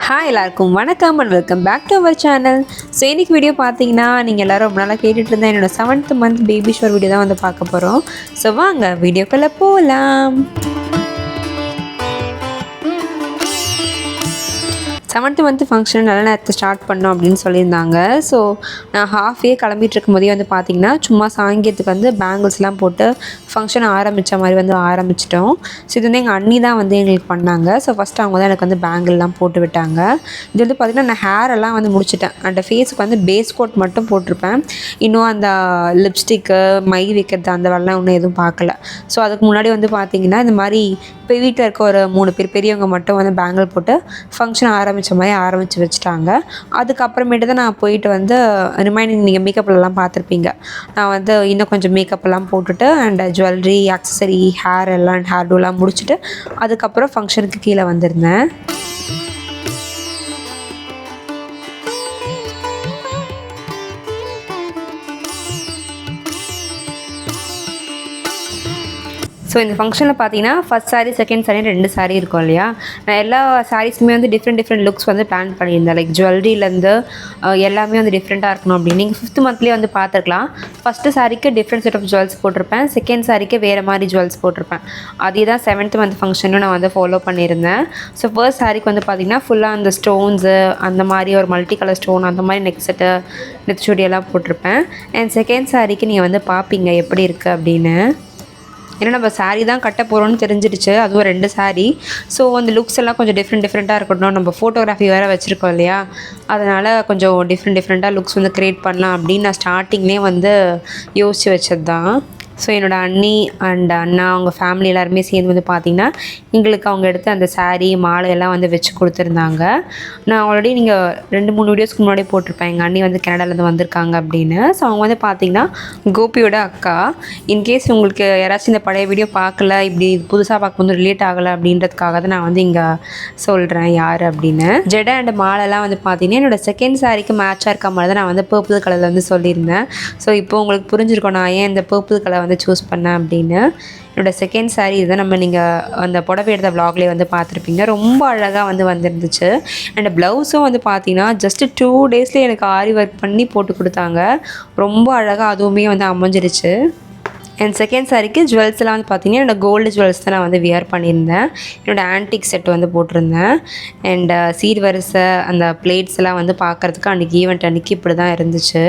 Hi எல்லாருக்கும் வணக்கம் and welcome back to our channel. So இன்னைக்கு வீடியோ பார்த்தீங்கன்னா நீங்கள் எல்லோரும் ரொம்ப நாளாக கேட்டுட்டு இருந்தால் என்னோட 7th month baby shower video தான் வந்து பார்க்க போகிறோம். ஸோ வாங்க வீடியோக்குள்ளே போகலாம். 7th month ஃபங்க்ஷன் நல்ல நேரத்தை ஸ்டார்ட் பண்ணோம் அப்படின்னு சொல்லியிருந்தாங்க. ஸோ நான் ஹாஃபே கிளம்பிட்டு இருக்கும்போதே வந்து பார்த்திங்கன்னா சும்மா சாயங்கிறதுக்கு வந்து பேங்கிள்ஸ்லாம் போட்டு ஃபங்க்ஷன் ஆரம்பித்த மாதிரி வந்து ஆரம்பிச்சிட்டோம். ஸோ இது வந்து எங்கள் அண்ணி தான் வந்து எங்களுக்கு பண்ணாங்க. ஸோ ஃபஸ்ட்டு அவங்க தான் எனக்கு வந்து பேங்கிள்லாம் போட்டு விட்டாங்க. இது வந்து பார்த்திங்கன்னா நான் ஹேரெல்லாம் வந்து முடிச்சிட்டேன். அந்த ஃபேஸுக்கு வந்து பேஸ் கோட் மட்டும் போட்டிருப்பேன். இன்னும் அந்த லிப்ஸ்டிக்கு மை வைக்கிறது அந்த வேலைலாம் இன்னும் எதுவும் பார்க்கல. ஸோ அதுக்கு முன்னாடி வந்து பார்த்திங்கன்னா இந்த மாதிரி இப்போ வீட்டில் இருக்க ஒரு 3 பேர் பெரியவங்க மட்டும் வந்து பேங்கிள் போட்டு ஃபங்க்ஷன் மாதிரி ஆரம்பித்து வச்சுட்டாங்க. அதுக்கப்புறமேட்டு தான் நான் போயிட்டு வந்து ரிமைனிங் நீங்கள் மேக்கப்லாம் பார்த்துருப்பீங்க. நான் வந்து இன்னும் கொஞ்சம் மேக்கப்லாம் போட்டுட்டு அண்ட் ஜுவல்லரி ஆக்சசரி ஹேர் எல்லாம் ஹேர் டூலாம் முடிச்சுட்டு அதுக்கப்புறம் ஃபங்க்ஷனுக்கு கீழே வந்திருந்தேன். ஸோ இந்த ஃபங்க்ஷனில் பார்த்தீங்கன்னா ஃபஸ்ட் சாரீ செகண்ட் சாரீ 2 சாரீ இருக்கும் இல்லையா. நான் எல்லா சாரீஸுமே வந்து டிஃப்ரெண்ட் லுக்ஸ் வந்து பிளான் பண்ணியிருந்தேன். லைக் ஜுவல்லரிலேருந்து எல்லாமே வந்து டிஃப்ரெண்ட்டாக இருக்கணும் அப்படின்னு. நீங்கள் 5th monthலேயே வந்து பார்த்துருக்கலாம். ஃபஸ்ட்டு சாரீக்கு டிஃப்ரெண்ட் செட் ஆஃப் ஜுவல்ஸ் போட்டிருப்பேன். செகண்ட் சாரீக்கு வேறு மாதிரி ஜுவல்ஸ் போட்டிருப்பேன். அதே தான் 7th month ஃபங்க்ஷனும் நான் வந்து ஃபாலோ பண்ணியிருந்தேன். ஸோ ஃபர்ஸ்ட் சாரீக்கு வந்து பார்த்திங்கன்னா ஃபுல்லாக அந்த ஸ்டோன்ஸு அந்த மாதிரி ஒரு மல்டி கலர் ஸ்டோன் அந்த மாதிரி நெக் செட்டு நெத்திச்சுடியெல்லாம் போட்டிருப்பேன். அண்ட் செகண்ட் சாரீக்கு நீங்கள் வந்து பார்ப்பீங்க எப்படி இருக்குது அப்படின்னு. ஏன்னா நம்ம சாரீ தான் கட்ட போகிறோன்னு தெரிஞ்சிடுச்சு. அதுவும் 2 சாரீ. ஸோ அந்த லுக்ஸ் எல்லாம் கொஞ்சம் டிஃப்ரெண்ட்டாக இருக்கட்டும். நம்ம ஃபோட்டோகிராஃபி வேறு வச்சுருக்கோம் இல்லையா. அதனால் கொஞ்சம் டிஃப்ரெண்ட்டாக லுக்ஸ் வந்து க்ரியேட் பண்ணலாம் அப்படின்னு நான் ஸ்டார்டிங்லேயே வந்து யோசித்து வச்சது தான். ஸோ என்னோடய அண்ணி அண்ட் அண்ணா அவங்க ஃபேமிலி எல்லாருமே சேர்ந்து வந்து பார்த்திங்கன்னா எங்களுக்கு அவங்க எடுத்து அந்த சாரீ மாலை எல்லாம் வந்து வச்சு கொடுத்துருந்தாங்க. நான் ஆல்ரெடி நீங்கள் 2-3 வீடியோஸ்க்கு முன்னாடி போட்டிருப்பேன் எங்கள் அண்ணி வந்து கனடாலேருந்து வந்திருக்காங்க அப்படின்னு. ஸோ அவங்க வந்து பார்த்திங்கன்னா கோபியோட அக்கா. இன்கேஸ் உங்களுக்கு யாராச்சும் இந்த பழைய வீடியோ பார்க்கல, இப்படி புதுசாக பார்க்கும்போது ரிலேட் ஆகலை அப்படின்றதுக்காக தான் நான் வந்து இங்கே சொல்கிறேன் யார் அப்படின்னு. ஜெடை அண்ட் மாலைலாம் வந்து பார்த்திங்கன்னா என்னோடய செகண்ட் சாரீக்கு மேட்சாக இருக்க மாதிரி தான் நான் வந்து பர்பிள் கலரில் வந்து சொல்லியிருந்தேன். ஸோ இப்போ உங்களுக்கு புரிஞ்சிருக்கோம் நான் ஏன் இந்த பர்பிள் கலர் வந்து சூஸ் பண்ணேன் அப்படின்னு. என்னோடய செகண்ட் சாரீ இதுதான். நம்ம நீங்கள் அந்த புடவை எடுத்த விலாக்லேயே வந்து பார்த்துருப்பீங்க. ரொம்ப அழகாக வந்து வந்துருந்துச்சு. அண்ட் ப்ளவுஸும் வந்து பார்த்தீங்கன்னா ஜஸ்ட்டு 2 daysலேயே எனக்கு ஆரி ஒர்க் பண்ணி போட்டு கொடுத்தாங்க. ரொம்ப அழகாக அதுவுமே வந்து அமைஞ்சிருச்சு. அண்ட் செகண்ட் சாரீக்கு ஜுவல்ஸ்லாம் வந்து பார்த்திங்கன்னா என்னோடய கோல்டு ஜுவல்ஸ் தான் நான் வந்து வியர் பண்ணியிருந்தேன். என்னோடய ஆன்டிக் செட் வந்து போட்டிருந்தேன். அண்ட் சீர் வரிசை அந்த பிளேட்ஸ் எல்லாம் வந்து பார்க்குறதுக்கு அன்றைக்கி ஈவெண்ட் அன்றைக்கி இப்படி தான் இருந்துச்சு.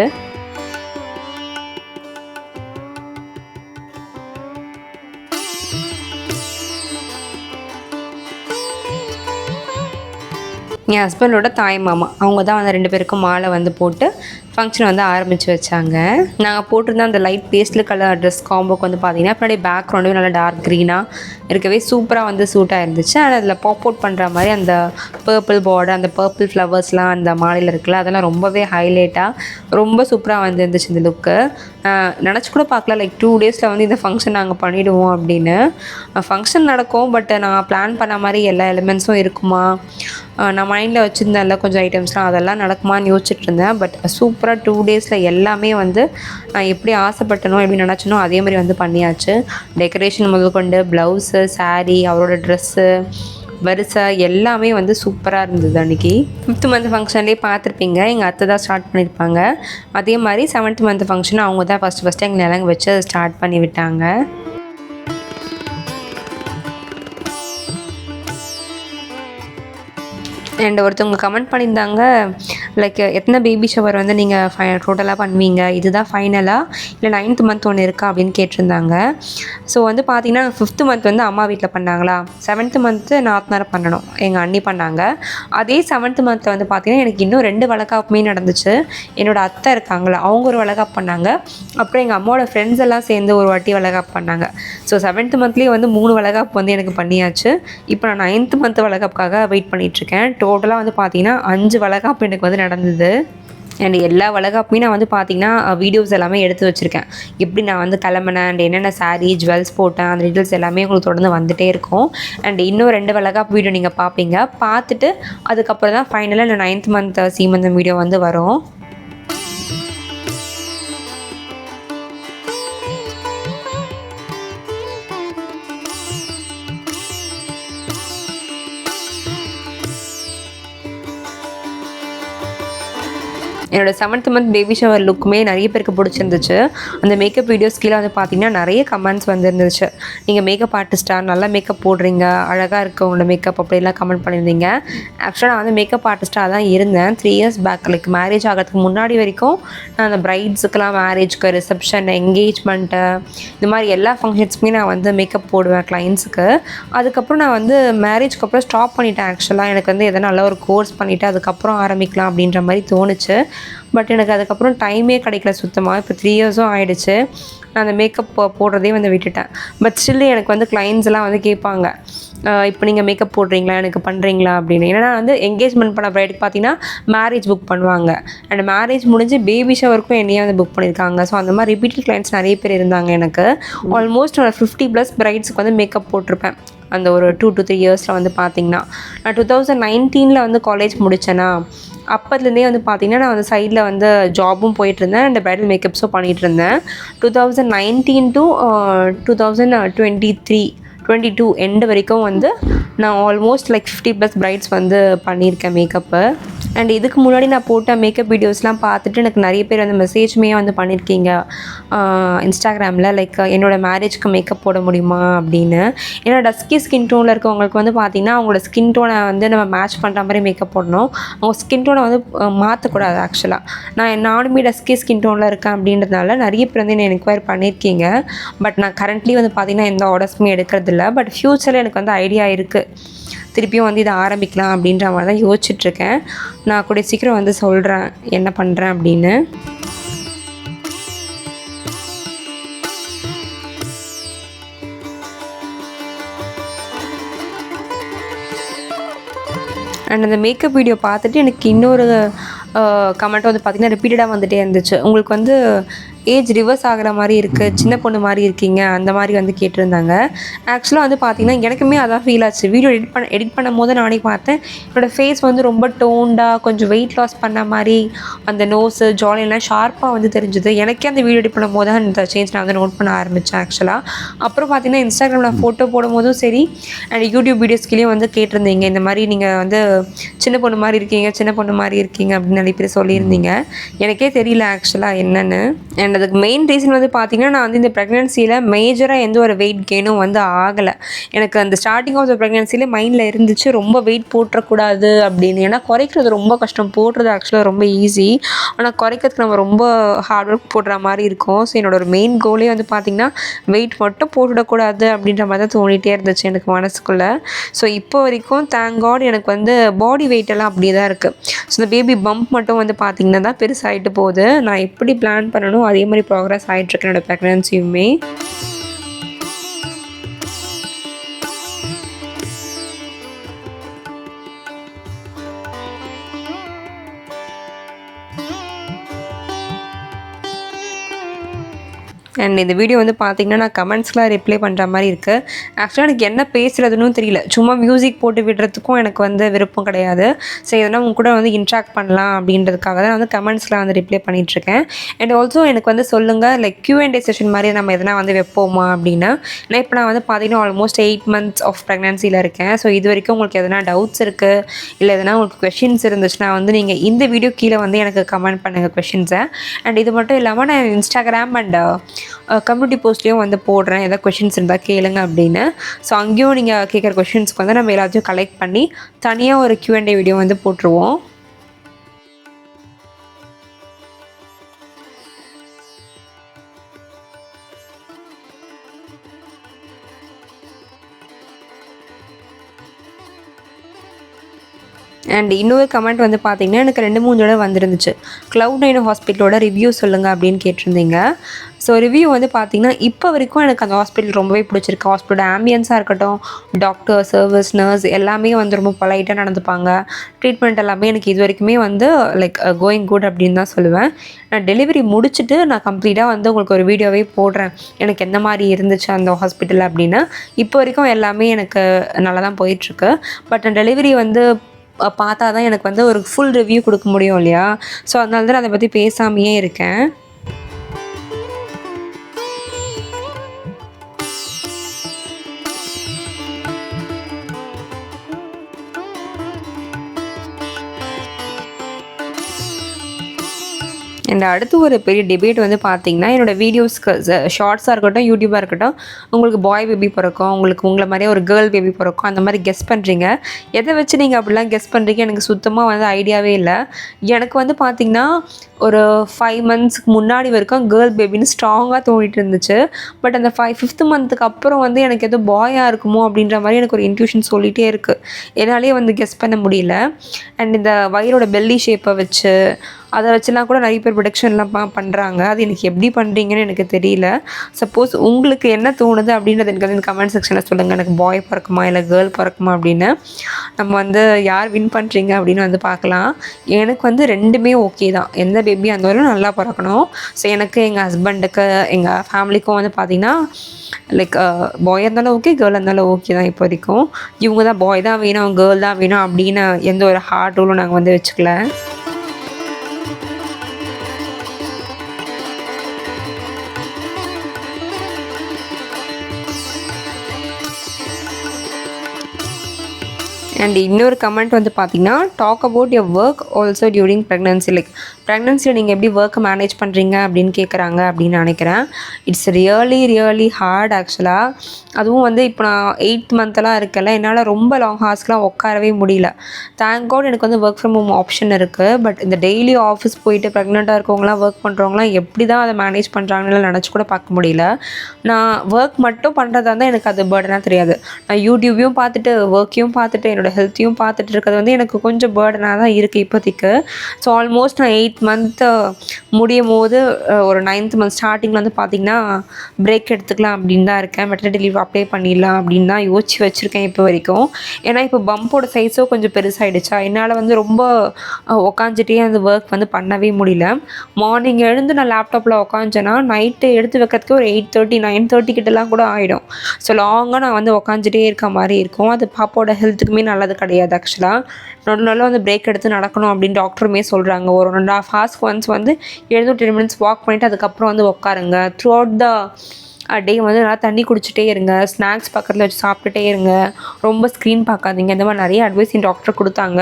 என் ஹஸ்பண்டோட தாய் மாமா அவங்க தான் வந்து 2 பேருக்கும் மாலை வந்து போட்டு ஃபங்க்ஷன் வந்து ஆரம்பித்து வச்சாங்க. நாங்கள் போட்டிருந்த அந்த லைட் பேஸ்டல் கலர் ட்ரெஸ் காம்போக்கு வந்து பார்த்திங்கன்னா பின்னாடி பேக்ரவுண்டு நல்லா டார்க் க்ரீனாக இருக்கவே சூப்பராக வந்து சூட்டாக இருந்துச்சு. ஆனால் அதில் பாப் அவுட் பண்ணுற மாதிரி அந்த பர்பிள் பார்டர் அந்த பர்பிள் ஃப்ளவர்ஸ்லாம் அந்த மாலையில் இருக்குல்ல அதெல்லாம் ரொம்பவே ஹைலைட்டாக ரொம்ப சூப்பராக வந்து இருந்துச்சு இந்த லுக்கு. நினச்சி கூட பார்க்கல லைக் 2 daysல வந்து இந்த ஃபங்க்ஷன் நாங்கள் பண்ணிவிடுவோம் அப்படின்னு. ஃபங்க்ஷன் நடக்கும், பட் நான் பிளான் பண்ண மாதிரி எல்லா எலிமெண்ட்ஸும் இருக்குமா, நான் மைண்டில் வச்சுருந்தேன்ல கொஞ்சம் ஐட்டம்ஸ்லாம் அதெல்லாம் நடக்குமான்னு யோசிச்சுட்டு இருந்தேன். பட் சூப்பராக 2 daysல எல்லாமே வந்து நான் எப்படி ஆசைப்பட்டனோ எப்படி நினச்சனோ அதே மாதிரி வந்து பண்ணியாச்சு. டெக்கரேஷன் முதற்கொண்டு ப்ளவுஸு சாரீ அவரோட ட்ரெஸ்ஸு வரிசை எல்லாமே வந்து சூப்பராக இருந்தது. அன்றைக்கி 5th month ஃபங்க்ஷன்லேயே பார்த்துருப்பீங்க எங்கள் அத்தை தான் ஸ்டார்ட் பண்ணியிருப்பாங்க. அதே மாதிரி 7th month ஃபங்க்ஷன் அவங்க தான் ஃபஸ்ட்டு எங்கள் நிலங்க வச்சு ஸ்டார்ட் பண்ணி விட்டாங்க. அண்ட் ஒருத்தவங்க கமெண்ட் பண்ணியிருந்தாங்க லைக் எத்தனை பேபி ஷவர் வந்து நீங்கள் டோட்டலாக பண்ணுவீங்க, இதுதான் ஃபைனலாக இல்லை 9th month ஒன்று இருக்கா அப்படின்னு கேட்டிருந்தாங்க. ஸோ வந்து பார்த்திங்கன்னா 5th month வந்து அம்மா வீட்டில் பண்ணாங்களா, 7th month நாத்தனார் பண்ணணும் எங்கள் அண்ணி பண்ணாங்க. அதே 7th month வந்து பார்த்திங்கன்னா எனக்கு இன்னும் 2 வளகாப்புமே நடந்துச்சு. என்னோடய அத்தை இருக்காங்களா அவங்க ஒரு வளகாப்பு பண்ணாங்க. அப்புறம் எங்கள் அம்மாவோட ஃப்ரெண்ட்ஸ் எல்லாம் சேர்ந்து ஒரு வாட்டி வளகாப்பு பண்ணாங்க. ஸோ 7th monthலேயே வந்து 3 வளகாப்பு வந்து எனக்கு பண்ணியாச்சு. இப்போ நான் 9th month வளகாப்புக்காக வெயிட் பண்ணிகிட்ருக்கேன். டோட்டலாக வந்து பார்த்திங்கன்னா 5 வளகாப்பு எனக்கு வந்து நடந்தது. அண்ட் எல்லா வளகாப்புமே நான் வந்து பார்த்திங்கன்னா வீடியோஸ் எல்லாமே எடுத்து வச்சுருக்கேன். எப்படி நான் வந்து கிளம்புனேன் அண்ட் என்னென்ன சாரீ ஜுவல்ஸ் போட்டேன் அந்த டீட்டெயில்ஸ் எல்லாமே உங்களுக்கு தொடர்ந்து வந்துகிட்டே இருக்கும். அண்ட் இன்னும் 2 வளகாப்பு வீடியோ நீங்கள் பார்ப்பீங்க. பார்த்துட்டு அதுக்கப்புறம் தான் ஃபைனலாக இந்த 9th month சீமந்தம் வீடியோ வந்து வரும். என்னோட 7th மந்த் பேபி ஷவர் லுக்குமே நிறைய பேருக்கு பிடிச்சிருந்துச்சு. அந்த மேக்கப் வீடியோஸ் கீழே வந்து பார்த்தீங்கன்னா நிறைய கமெண்ட்ஸ் வந்துருந்துச்சு. நீங்கள் மேக்கப் ஆர்டிஸ்ட்டா, நல்லா மேக்கப் போடுறீங்க, அழகாக இருக்குது உங்களோட மேக்கப் அப்படிலாம் கமெண்ட் பண்ணியிருந்தீங்க. ஆக்சுவலாக நான் வந்து மேக்கப் ஆர்டிஸ்ட்டாக தான் இருந்தேன் 3 இயர்ஸ் பேக். லைக் மேரேஜ் ஆகிறதுக்கு முன்னாடி வரைக்கும் நான் அந்த பிரைட்ஸுக்கெலாம், மேரேஜ்க்கு, ரிசப்ஷன், என்கேஜ்மெண்ட்டு, இந்த மாதிரி எல்லா ஃபங்க்ஷன்ஸுக்குமே நான் வந்து மேக்கப் போடுவேன் கிளைண்ட்ஸுக்கு. அதுக்கப்புறம் நான் வந்து மேரேஜ்க்கு அப்புறம் ஸ்டாப் பண்ணிட்டேன். ஆக்சுவலாக எனக்கு வந்து எதனா நல்ல ஒரு கோர்ஸ் பண்ணிவிட்டு அதுக்கப்புறம் ஆரம்பிக்கலாம் அப்படின்ற மாதிரி தோணுச்சு. பட் எனக்கு அதுக்கப்புறம் டைமே கிடைக்கல சுத்தமாக. இப்போ 3 இயர்ஸும் ஆகிடுச்சு. நான் அந்த மேக்கப் போடுறதே வந்து விட்டுட்டேன். பட் ஸ்டில் எனக்கு வந்து கிளைண்ட்ஸ்லாம் வந்து கேட்பாங்க, இப்போ நீங்கள் மேக்கப் போடுறீங்களா, எனக்கு பண்ணுறீங்களா அப்படின்னு. ஏன்னா வந்து என்கேஜ்மெண்ட் பண்ண ப்ரைடுக்கு பார்த்தீங்கன்னா மேரேஜ் புக் பண்ணுவாங்க. அண்ட் மேரேஜ் முடிஞ்சு பேபி ஷவருக்கும் என்னையே வந்து புக் பண்ணியிருக்காங்க. ஸோ அந்த மாதிரி ரிப்பீட்டட் கிளைண்ட்ஸ் நிறைய பேர் இருந்தாங்க எனக்கு. ஆல்மோஸ்ட் ஒரு 50+ பிரைட்ஸுக்கு வந்து மேக்கப் போட்டிருப்பேன் அந்த ஒரு 2 to 3 இயர்ஸில் வந்து பார்த்திங்கன்னா. நான் 2019 வந்து காலேஜ் முடித்தேன்னா, அப்போதுலேருந்தே வந்து பார்த்திங்கன்னா நான் வந்து சைடில் வந்து ஜாபும் போயிட்டுருந்தேன் அண்ட் ப்ரைடல் மேக்கப்ஸும் பண்ணிகிட்ருந்தேன். 2019 to 2022 எண்டு வரைக்கும் வந்து நான் ஆல்மோஸ்ட் லைக் 50+ பிரைட்ஸ் வந்து பண்ணியிருக்கேன் மேக்கப்பு. அண்ட் இதுக்கு முன்னாடி நான் போட்ட மேக்கப் வீடியோஸ்லாம் பார்த்துட்டு எனக்கு நிறைய பேர் வந்து மெசேஜுமே வந்து பண்ணியிருக்கீங்க இன்ஸ்டாகிராமில். லைக் என்னோடய மேரேஜ்க்கு மேக்கப் போட முடியுமா அப்படின்னு. ஏன்னா டஸ்கி ஸ்கின் டோனில் இருக்கவங்களுக்கு வந்து பார்த்திங்கன்னா அவங்களோட ஸ்கின் டோனை வந்து நம்ம மேட்ச் பண்ணுற மாதிரி மேக்கப் போடணும். அவங்க ஸ்கின் டோனை வந்து மாற்றக்கூடாது. ஆக்சுவலாக நானுமே டஸ்கி ஸ்கின் டோனில் இருக்கேன் அப்படின்றதுனால நிறைய பேர் வந்து என்னை என்கொயர் பண்ணியிருக்கீங்க. பட் நான் கரண்ட்லி வந்து பார்த்திங்கன்னா எந்த ஆர்டர்ஸுமே எடுக்கிறதில்ல. பட் ஃப்யூச்சரில் எனக்கு வந்து ஐடியா இருக்குது, திருப்பியும் வந்து இதை ஆரம்பிக்கலாம் அப்படின்ற மாதிரி தான் யோசிச்சுட்ருக்கேன். நான் கூட சீக்கிரம் வந்து சொல்கிறேன் என்ன பண்ணுறேன் அப்படின்னு. அண்ட் அந்த மேக்கப் வீடியோ பார்த்துட்டு எனக்கு இன்னொரு கமெண்ட் வந்து பார்த்திங்கன்னா ரிப்பீட்டடாக வந்துகிட்டே இருந்துச்சு. உங்களுக்கு வந்து ஏஜ் ரிவர்ஸ் ஆகிற மாதிரி இருக்குது, சின்ன பொண்ணு மாதிரி இருக்கீங்க, அந்த மாதிரி வந்து கேட்டிருந்தாங்க. ஆக்சுவலாக வந்து பார்த்திங்கன்னா எனக்குமே அதான் ஃபீல் ஆச்சு. வீடியோ எடிட் பண்ணும் போது நானே பார்த்தேன் என்னோடய ஃபேஸ் வந்து ரொம்ப டோண்டாக, கொஞ்சம் வெயிட் லாஸ் பண்ண மாதிரி, அந்த நோஸு ஜாலியெல்லாம் ஷார்ப்பாக வந்து தெரிஞ்சுது. எனக்கே அந்த வீடியோ எடிட் பண்ணும் போது தான் இந்த சேஞ்ச் நான் வந்து நோட் பண்ண ஆரம்பித்தேன் ஆக்சுவலாக. அப்புறம் பார்த்திங்கன்னா இன்ஸ்டாகிராமில் ஃபோட்டோ போடும்போதும் சரி அண்ட் யூடியூப் வீடியோஸ்கிலேயும் வந்து கேட்டிருந்தீங்க, இந்த மாதிரி நீங்கள் வந்து சின்ன பொண்ணு மாதிரி இருக்கீங்க, சின்ன பொண்ணு மாதிரி இருக்கீங்க அப்படின்னு நிறைய பேர் சொல்லியிருந்தீங்க. எனக்கே தெரியல ஆக்சுவலாக என்னென்னு. அண்ட் அதுக்கு மெயின் ரீசன் வந்து பார்த்திங்கன்னா நான் வந்து இந்த ப்ரெக்னென்சியில் மேஜராக எந்த ஒரு வெயிட் கெயினும் வந்து ஆகலை. எனக்கு அந்த ஸ்டார்டிங் ஆஃப் த ப்ரெக்னென்சியில் மைண்டில் இருந்துச்சு ரொம்ப வெயிட் போட்டுறக்கூடாது அப்படின்னு. ஏன்னா குறைக்கிறது ரொம்ப கஷ்டம், போடுறது ஆக்சுவலாக ரொம்ப ஈஸி. ஆனால் குறைக்கிறதுக்கு நம்ம ரொம்ப ஹார்ட் ஒர்க் போடுற மாதிரி இருக்கும். ஸோ என்னோட ஒரு மெயின் கோலே வந்து பார்த்திங்கன்னா வெயிட் மட்டும் போட்டுவிடக்கூடாது அப்படின்ற மாதிரி தான் தோணிகிட்டே இருந்துச்சு எனக்கு மனசுக்குள்ளே. ஸோ இப்போ வரைக்கும் தேங்க் காட் எனக்கு வந்து பாடி வெயிட்டெல்லாம் அப்படியே தான் இருக்குது. ஸோ இந்த பேபி பம்ப் மட்டும் வந்து பார்த்திங்கன்னா தான் பெருசாகிட்டு போகுது. நான் எப்படி பிளான் பண்ணணும் அதே மாதிரி ப்ராக்ரஸ் ஆகிட்டுருக்கு என்னோடய ப்ரெக்னென்சியுமே. அண்ட் இந்த வீடியோ வந்து பார்த்திங்கன்னா நான் கமெண்ட்ஸ்லாம் ரிப்ளை பண்ணுற மாதிரி இருக்குது. ஆக்சுவலாக எனக்கு என்ன பேசுகிறதுன்னு தெரியல. சும்மா மியூசிக் போட்டு விடுறதுக்கும் எனக்கு வந்து விருப்பம் கிடையாது. ஸோ எதனா உங்க கூட வந்து இன்ட்ராக்ட் பண்ணலாம் அப்படின்றதுக்காக தான் வந்து கமெண்ட்ஸ்லாம் வந்து ரிப்ளை பண்ணிகிட்ருக்கேன். அண்ட் ஆல்சோ எனக்கு வந்து சொல்லுங்கள் லைக் Q&A செஷன் மாதிரி நம்ம எதனா வந்து வைப்போமா அப்படின்னா. ஏன்னா இப்போ நான் வந்து பார்த்திங்கன்னா ஆல்மோஸ்ட் 8 months ஆஃப் ப்ரெக்னன்சியில் இருக்கேன். ஸோ இது வரைக்கும் உங்களுக்கு எதனா டவுட்ஸ் இருக்குது, இல்லை எதனா உங்களுக்கு கொஷின்ஸ் இருந்துச்சுன்னா வந்து நீங்கள் இந்த வீடியோ கீழே வந்து எனக்கு கமெண்ட் பண்ணுங்கள் கொஷின்ஸை. அண்ட் இது மட்டும் இல்லாமல் நான் இன்ஸ்டாகிராம் அண்ட் கம்யூனிட்டி போஸ்ட்லேயும் வந்து போடுறேன், எதாவது கொஷின்ஸ் இருந்தால் கேளுங்க அப்படின்னு. ஸோ அங்கேயும் நீங்கள் கேட்குற கொஷின்ஸ்க்கு வந்து நம்ம எல்லாத்தையும் கலெக்ட் பண்ணி தனியாக ஒரு Q&A வீடியோ வந்து போட்டுருவோம். அண்ட் இன்னொரு கமெண்ட் வந்து பார்த்திங்கன்னா எனக்கு 2-3 தடவை வந்துருந்துச்சு. Cloud9 ஹாஸ்பிட்டலோட ரிவ்யூ சொல்லுங்கள் அப்படின்னு கேட்டிருந்தீங்க. ஸோ ரிவ்யூ வந்து பார்த்திங்கன்னா இப்போ வரைக்கும் எனக்கு அந்த ஹாஸ்பிட்டல் ரொம்பவே பிடிச்சிருக்கு. ஹாஸ்பிட்டல் ஆம்பியன்ஸாக இருக்கட்டும், டாக்டர், சர்வீஸ், நர்ஸ் எல்லாமே வந்து ரொம்ப பொலைட்டாக நடந்துப்பாங்க. ட்ரீட்மெண்ட் எல்லாமே எனக்கு இது வரைக்குமே வந்து லைக் கோயிங் குட் அப்படின்னு தான் சொல்லுவேன். நான் டெலிவரி முடிச்சுட்டு நான் கம்ப்ளீட்டாக வந்து உங்களுக்கு ஒரு வீடியோவே போடுறேன் எனக்கு எந்த மாதிரி இருந்துச்சு அந்த ஹாஸ்பிட்டல் அப்படின்னு. இப்போ வரைக்கும் எல்லாமே எனக்கு நல்லா தான் போயிட்டுருக்கு. பட் டெலிவரி வந்து பார்த்தா தான் எனக்கு வந்து ஒரு ஃபுல் ரிவ்யூ கொடுக்க முடியும் இல்லையா? ஸோ அதனால தான் அதை பற்றி பேசாமையே இருக்கேன். அண்ட் அடுத்து ஒரு பெரிய டிபேட் வந்து பார்த்தீங்கன்னா, என்னோடய வீடியோஸ்க்கு ஷார்ட்ஸாக இருக்கட்டும், யூடியூபாக இருக்கட்டும், உங்களுக்கு பாய் பேபி பிறக்கும், உங்களுக்கு உங்களை மாதிரியே ஒரு கேர்ள் பேபி பிறக்கும், அந்த மாதிரி கெஸ் பண்ணுறீங்க. எதை வச்சு நீங்கள் அப்படிலாம் கெஸ் பண்ணுறீங்க எனக்கு சுத்தமாக வந்து ஐடியாவே இல்லை. எனக்கு வந்து பார்த்திங்கன்னா ஒரு 5 மந்த்ஸ்க்கு முன்னாடி வரைக்கும் கேர்ள் பேபின்னு ஸ்ட்ராங்காக தோணிட்டு இருந்துச்சு. பட் அந்த 5th மந்த்துக்கு அப்புறம் வந்து எனக்கு எதுவும் பாயாக இருக்குமோ அப்படின்ற மாதிரி எனக்கு ஒரு இன்ட்யூஷன் சொல்லிகிட்டே இருக்குது. என்னாலேயே வந்து கெஸ் பண்ண முடியல. அண்ட் இந்த வயிறோட பெல்லி ஷேப்பை வச்சு அதை வச்சுலாம் கூட நிறைய பேர் ப்ரொடக்ஷன்லாம் பண்ணுறாங்க. அது எனக்கு எப்படி பண்ணுறீங்கன்னு எனக்கு தெரியல. சப்போஸ் உங்களுக்கு என்ன தோணுது அப்படின்றது எனக்கு வந்து இந்த கமெண்ட் செக்ஷனில் சொல்லுங்கள். எனக்கு பாய் பிறக்குமா இல்லை கேர்ள் பிறக்குமா அப்படின்னு. நம்ம வந்து யார் வின் பண்ணுறீங்க அப்படின்னு வந்து பார்க்கலாம். எனக்கு வந்து ரெண்டுமே ஓகே தான். எந்த பேபியாக இருந்தாலும் நல்லா பிறக்கணும். ஸோ எனக்கு எங்கள் ஹஸ்பண்டுக்கு எங்கள் ஃபேமிலிக்கும் வந்து பார்த்திங்கன்னா லைக் பாயாக இருந்தாலும் ஓகே, கேர்ளாக இருந்தாலும் ஓகே தான். இப்போ வரைக்கும் இவங்க தான் பாய் தான் வேணும், கேர்ள் தான் வேணும் அப்படின்னு எந்த ஒரு ஹார்ட் ரூலும் நாங்கள் வந்து வச்சுக்கல. அண்ட் இன்னொரு கமெண்ட் வந்து பார்த்திங்கன்னா, talk about your work also during pregnancy. Like ப்ரெக்னன்சியில் நீங்கள் எப்படி ஒர்க்கை மேனேஜ் பண்ணுறீங்க அப்படின்னு கேட்குறாங்க அப்படின்னு நினைக்கிறேன். இட்ஸ் ரியலி ஹார்ட் ஆக்சுவலாக. அதுவும் வந்து இப்போ நான் 8th மந்த்தெல்லாம் இருக்கல, என்னால் ரொம்ப லாங் ஹார்ஸ்லாம் உட்காரவே முடியல. தேங்க் காட் எனக்கு வந்து ஒர்க் ஃப்ரம் ஹோம் ஆப்ஷன் இருக்குது. பட் இந்த டெய்லி ஆஃபீஸ் போயிட்டு ப்ரெக்னெண்ட்டாக இருக்கவங்களாம் ஒர்க் பண்ணுறவங்களாம் எப்படி தான் அதை மேனேஜ் பண்ணுறாங்கன்னு நினச்சி கூட பார்க்க முடியல. நான் ஒர்க் மட்டும் பண்ணுறதா இருந்தால் எனக்கு அது பேர்டனாக தெரியாது. நான் யூடியூபையும் பார்த்துட்டு ஒர்க்கையும் பார்த்துட்டு என்னோடய ஹெல்த்தையும் பார்த்துட்டு இருக்கிறது வந்து எனக்கு கொஞ்சம் பேர்டனாக தான் இருக்குது இப்போதைக்கு. ஸோ ஆல்மோஸ்ட் நான் 8th மந்த்து முடியும் போது ஒரு 9th மந்த் ஸ்டார்டிங்கில் வந்து பார்த்திங்கன்னா பிரேக் எடுத்துக்கலாம் அப்படின்னு தான் இருக்கேன். மெட்டர்னிட்டி லீவ் அப்ளை பண்ணிடலாம் அப்படின்னு தான் யோசிச்சு வச்சுருக்கேன் இப்போ வரைக்கும். ஏன்னா இப்போ பம்போட சைஸும் கொஞ்சம் பெருசாகிடுச்சா, என்னால் வந்து ரொம்ப உக்காந்துட்டே அந்த ஒர்க் வந்து பண்ணவே முடியல. மார்னிங் எழுந்து நான் லேப்டாப்பில் உக்காஞ்சேன்னா நைட்டு எடுத்து வைக்கிறதுக்கு ஒரு 8:30 9:30 கிட்டலாம் கூட ஆகிடும். ஸோ லாங்காக நான் வந்து உக்காந்துட்டே இருக்க மாதிரி இருக்கும். அது பாப்பாவோட ஹெல்த்துக்குமே நல்லது கிடையாது ஆக்சுவலாக. நல்லா வந்து பிரேக் எடுத்து நடக்கணும் அப்படின்னு டாக்டருமே சொல்கிறாங்க. ஒரு 1.5 hours ஒன்ஸ் வந்து 10 minutes வாக் பண்ணிவிட்டு அதுக்கப்புறம் வந்து உட்காருங்க. த்ரூ அவுட் த டே வந்து நல்லா தண்ணி குடிச்சிட்டே இருங்க, ஸ்நாக்ஸ் பக்கத்தில் வச்சு சாப்பிட்டுட்டே இருங்க, ரொம்ப ஸ்க்ரீன் பார்க்காதீங்க. இந்த மாதிரி நிறைய அட்வைஸ் என் டாக்டர் கொடுத்தாங்க.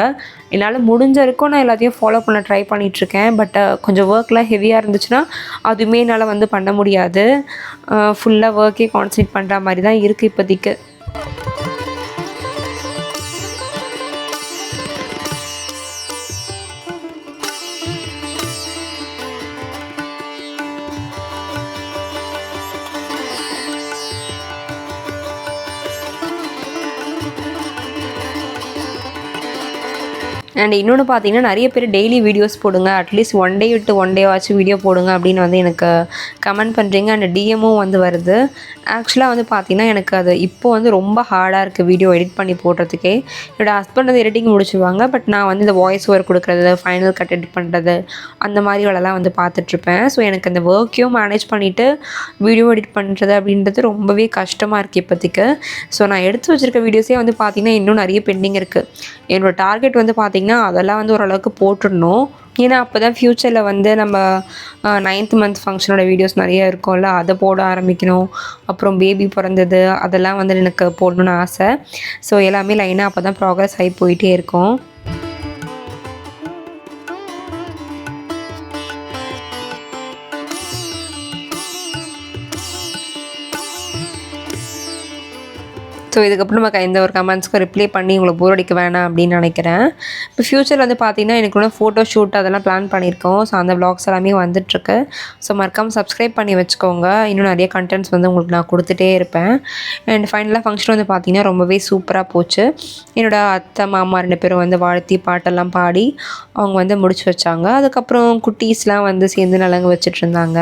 என்னால் முடிஞ்ச வரைக்கும் நான் எல்லாத்தையும் ஃபாலோ பண்ண ட்ரை பண்ணிகிட்ருக்கேன். பட் கொஞ்சம் ஒர்க்லாம் ஹெவியாக இருந்துச்சுன்னா அதுவுமே என்னால் வந்து பண்ண முடியாது. ஃபுல்லாக ஒர்க்கே கான்சன்ட்ரேட் பண்ணுற மாதிரி தான் இருக்குது இப்போதைக்கு. அண்ட் இன்னொன்று பார்த்தீங்கன்னா, நிறைய பேர் டெய்லி வீடியோஸ் போடுங்க, அட்லீஸ்ட் 1 day விட்டு 1 day ஆச்சும் வீடியோ போடுங்க அப்படின்னு வந்து எனக்கு கமெண்ட் பண்ணுறீங்க. அண்ட் டிஎம்மும் வந்து வருது. ஆக்சுவலாக வந்து பார்த்திங்கன்னா எனக்கு அது இப்போ வந்து ரொம்ப ஹார்டாக இருக்குது வீடியோ எடிட் பண்ணி போடுறதுக்கே. என்னோடய ஹஸ்பண்ட் வந்து எடிட்டிங் முடிச்சுருவாங்க. பட் நான் வந்து இந்த வாய்ஸ் ஓவர் கொடுக்குறது, ஃபைனல் கட் எடிட் பண்ணுறது, அந்த மாதிரி வேலைலாம் வந்து பார்த்துட்ருப்பேன். ஸோ எனக்கு அந்த ஒர்க்கையும் மேனேஜ் பண்ணிவிட்டு வீடியோ எடிட் பண்ணுறது அப்படின்றது ரொம்பவே கஷ்டமாக இருக்குது இப்போதைக்கு. ஸோ நான் எடுத்து வச்சுருக்க வீடியோஸே வந்து பார்த்திங்கன்னா இன்னும் நிறைய பெண்டிங் இருக்குது. என்னோடய டார்கெட் வந்து பார்த்திங்கன்னா அதெல்லாம் வந்து ஓரளவுக்கு போட்டுடணும். ஏன்னா அப்போ தான் ஃப்யூச்சரில் வந்து நம்ம 9th மந்த் ஃபங்க்ஷனோட வீடியோஸ் நிறைய இருக்கும்ல, அதை போட ஆரம்பிக்கணும். அப்புறம் பேபி பிறந்தது அதெல்லாம் வந்து எனக்கு போடணுன்னு ஆசை. ஸோ எல்லாமே லைனாக அப்போ தான் ப்ராக்ரஸ் ஆகி போயிட்டே இருக்கும். ஸோ இதுக்கப்புறம் நம்ம எந்த ஒரு கமெண்ட்ஸ்க்கும் ரிப்ளை பண்ணி உங்களை போர் அடிக்க வேணாம் அப்படின்னு நினைக்கிறேன். இப்போ ஃப்யூச்சர் வந்து பார்த்திங்கன்னா எனக்கு இன்னும் ஃபோட்டோ ஷூட் அதெல்லாம் பிளான் பண்ணியிருக்கோம். ஸோ அந்த வ்ளாக்ஸ் எல்லாமே வந்துட்டுருக்கு. ஸோ மறக்காமல் சப்ஸ்கிரைப் பண்ணி வச்சுக்கோங்க. இன்னும் நிறைய கண்டென்ட்ஸ் வந்து உங்களுக்கு நான் கொடுத்துட்டே இருப்பேன். அண்ட் ஃபைனலாக ஃபங்க்ஷன் வந்து பார்த்திங்கன்னா ரொம்பவே சூப்பராக போச்சு. என்னோடய அத்தை மாமா 2 பேரும் வந்து வாழ்த்தி பாட்டெல்லாம் பாடி அவங்க வந்து முடிச்சு வச்சாங்க. அதுக்கப்புறம் குட்டீஸ்லாம் வந்து சேர்ந்து நலங்கு வச்சுட்டு இருந்தாங்க.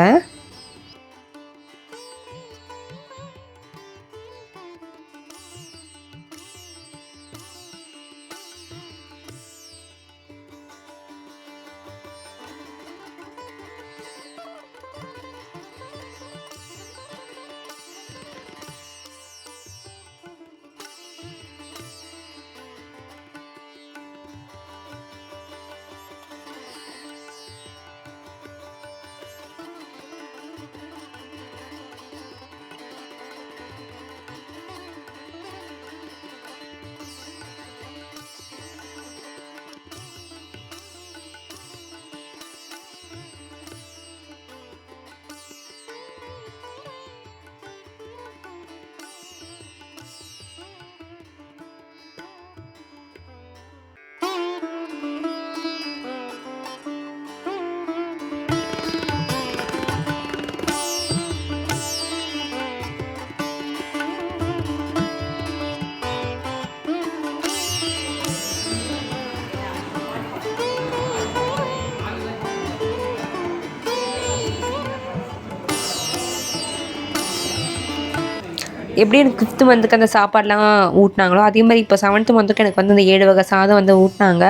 எப்படி எனக்கு 5th மந்த்துக்கு அந்த சாப்பாடெலாம் ஊட்டினாங்களோ அதே மாதிரி இப்போ 7th மந்த்துக்கு எனக்கு வந்து அந்த 7 வகை சாதம் வந்து ஊட்டினாங்க.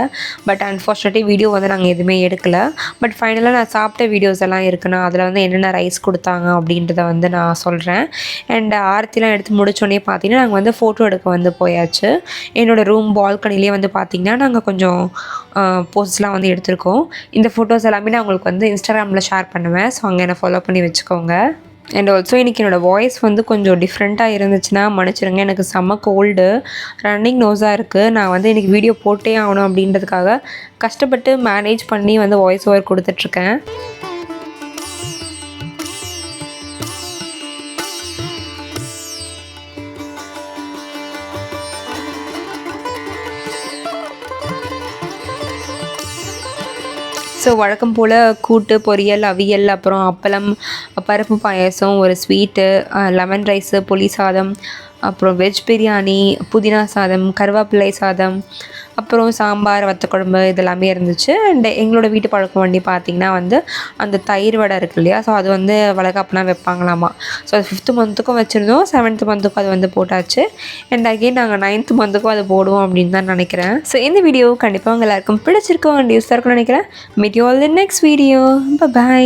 பட் அன்ஃபார்ச்சுனேட்லி வீடியோ வந்து நாங்கள் எதுவுமே எடுக்கலை. பட் ஃபைனலாக நான் சாப்பிட்ட வீடியோஸ் எல்லாம் இருக்குண்ணா, அதில் வந்து என்னென்ன ரைஸ் கொடுத்தாங்க அப்படின்றத வந்து நான் சொல்கிறேன். அண்ட் ஆரத்திலாம் எடுத்து முடிச்சோடனே பார்த்தீங்கன்னா நாங்கள் வந்து ஃபோட்டோ எடுக்க வந்து போயாச்சு. என்னோடய ரூம் பால்கனிலே வந்து பார்த்திங்கன்னா நாங்கள் கொஞ்சம் போஸ்ட்லாம் வந்து எடுத்திருக்கோம். இந்த ஃபோட்டோஸ் எல்லாமே நான் உங்களுக்கு வந்து இன்ஸ்டாகிராமில் ஷேர் பண்ணுவேன். ஸோ அங்கே என்னை ஃபாலோ பண்ணி வச்சுக்கோங்க. அண்ட் ஆல்சோ இன்றைக்கி என்னோடய வாய்ஸ் வந்து கொஞ்சம் டிஃப்ரெண்ட்டாக இருந்துச்சுன்னா மன்னிச்சிடுங்க. எனக்கு செம்ம கோல்டு, ரன்னிங் நோஸாக இருக்குது. நான் வந்து இன்றைக்கி வீடியோ போட்டே ஆகணும் அப்படின்றதுக்காக கஷ்டப்பட்டு மேனேஜ் பண்ணி வந்து வாய்ஸ் ஓவர் கொடுத்துட்ருக்கேன். ஸோ வழக்கம் போல் கூட்டு, பொரியல், அவியல், அப்புறம் அப்பளம், பருப்பு பாயாசம், ஒரு ஸ்வீட்டு, லெமன் ரைஸு, புளி சாதம், அப்புறம் வெஜ் பிரியாணி, புதினா சாதம், கருவேப்பிலை சாதம், அப்புறம் சாம்பார், வத்தக்குழம்பு இதெல்லாமே இருந்துச்சு. அண்ட் எங்களோட வீட்டு பழக்கம் வண்டி பார்த்திங்கன்னா வந்து அந்த தயிர் வடை இருக்குது இல்லையா, ஸோ அது வந்து வளகாப்புனா வைப்பாங்களாமா. ஸோ அது 5th மந்த்துக்கும் வச்சுருந்தோம், 7th மந்த்துக்கும் அது வந்து போட்டாச்சு. அண்ட் அகெயின் நாங்கள் 9th மந்த்துக்கும் அது போடுவோம் அப்படின்னு தான் நினைக்கிறேன். ஸோ இந்த வீடியோ கண்டிப்பாக உங்கள் எல்லாருக்கும் பிடிச்சிருக்கோம் அண்ட் யூஸாக இருக்கும்னு நினைக்கிறேன். Meet you all the next video. By.